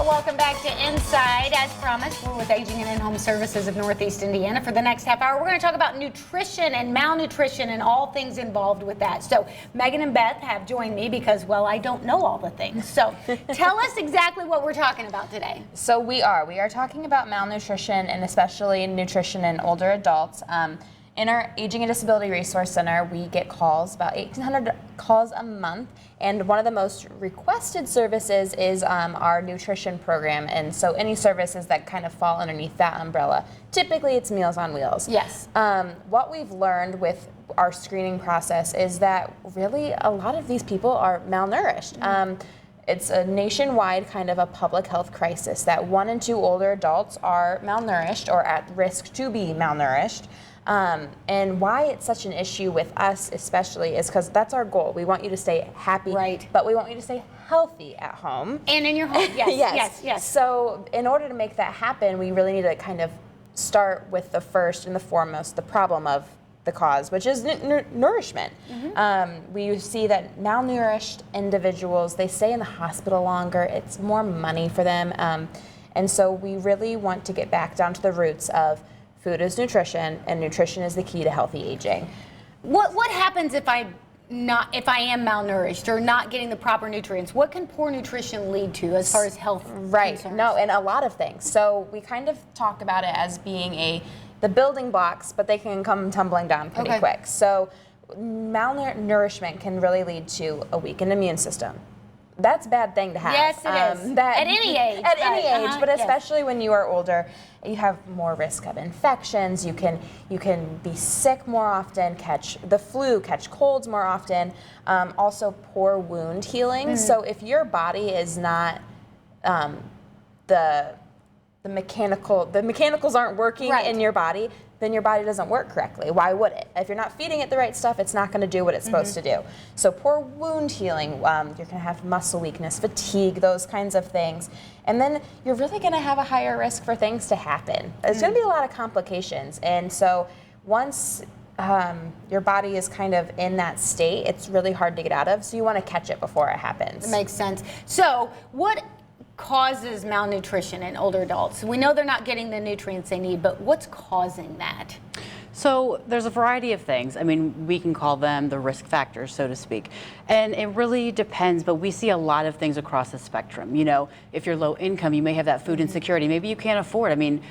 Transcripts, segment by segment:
welcome back to Inside. As promised, we're with Aging and In-Home Services of Northeast Indiana. For the next half hour, we're going to talk about nutrition and malnutrition and all things involved with that. So Megan and Beth have joined me because, well, I don't know all the things. So tell us exactly what we're talking about today. So we are talking about malnutrition and especially nutrition in older adults. In our Aging and Disability Resource Center, we get calls, about 1,800 calls a month, and one of the most requested services is our nutrition program, and so any services that kind of fall underneath that umbrella. Typically, it's Meals on Wheels. Yes. What we've learned with our screening process is that really a lot of these people are malnourished. It's a nationwide kind of a public health crisis that 1 in 2 older adults are malnourished or at risk to be malnourished. And why it's such an issue with us especially is because that's our goal. We want you to stay happy, right, but we want you to stay healthy at home. And in your home, yes, yes. So in order to make that happen, we really need to kind of start with the first and the foremost, the problem of the cause, which is nourishment. We see that malnourished individuals, they stay in the hospital longer. It's more money for them. And so we really want to get back down to the roots of food is nutrition, and nutrition is the key to healthy aging. What happens if I am malnourished or not getting the proper nutrients? What can poor nutrition lead to as far as health concerns? No, and a lot of things. So we kind of talk about it as being the building blocks, but they can come tumbling down pretty quick. So malnourishment can really lead to a weakened immune system. That's a bad thing to have. Yes, it is. At any age. At any age, but especially when you are older, you have more risk of infections. You can be sick more often, catch the flu, catch colds more often. Also, poor wound healing. So if your body is not the mechanicals aren't working in your body, then your body doesn't work correctly. Why would it? If you're not feeding it the right stuff, it's not going to do what it's supposed to do. So poor wound healing, you're going to have muscle weakness, fatigue, those kinds of things. And then you're really going to have a higher risk for things to happen. There's going to be a lot of complications. And so once your body is kind of in that state, it's really hard to get out of. So you want to catch it before it happens. It makes sense. So what causes malnutrition in older adults? We know they're not getting the nutrients they need, but what's causing that? So there's a variety of things. I mean, we can call them the risk factors, so to speak. And it really depends, but we see a lot of things across the spectrum. You know, if you're low income, you may have that food insecurity. Maybe you can't afford. I mean,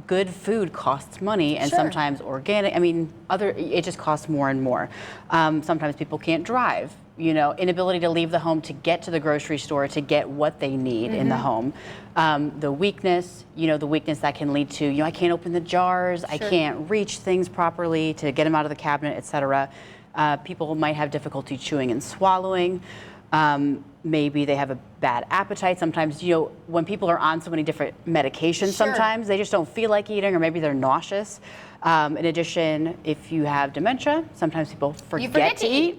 good food costs money, and sometimes organic, it just costs more and more. Sometimes people can't drive. You know, inability to leave the home to get to the grocery store to get what they need in the home. The weakness that can lead to, I can't open the jars, I can't reach things properly to get them out of the cabinet, etc. People might have difficulty chewing and swallowing. Maybe they have a bad appetite. Sometimes, when people are on so many different medications, sometimes they just don't feel like eating, or maybe they're nauseous. In addition, if you have dementia, sometimes people forget to eat.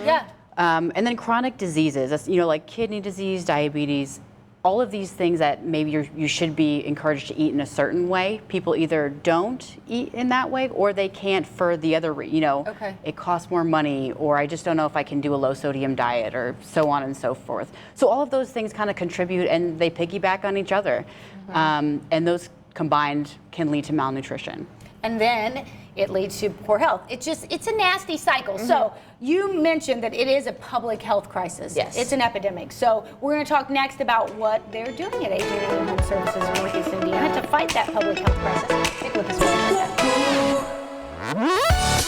Yeah. And then chronic diseases, like kidney disease, diabetes, all of these things that maybe you should be encouraged to eat in a certain way. People either don't eat in that way, or they can't for the other, it costs more money, or I just don't know if I can do a low sodium diet, or so on and so forth. So all of those things kind of contribute, and they piggyback on each other. And those combined can lead to malnutrition. And then it leads to poor health. It's a nasty cycle. So you mentioned that it is a public health crisis. Yes. It's an epidemic. So we're going to talk next about what they're doing at Aging and In-Home Services of Northeast Indiana to fight that public health crisis.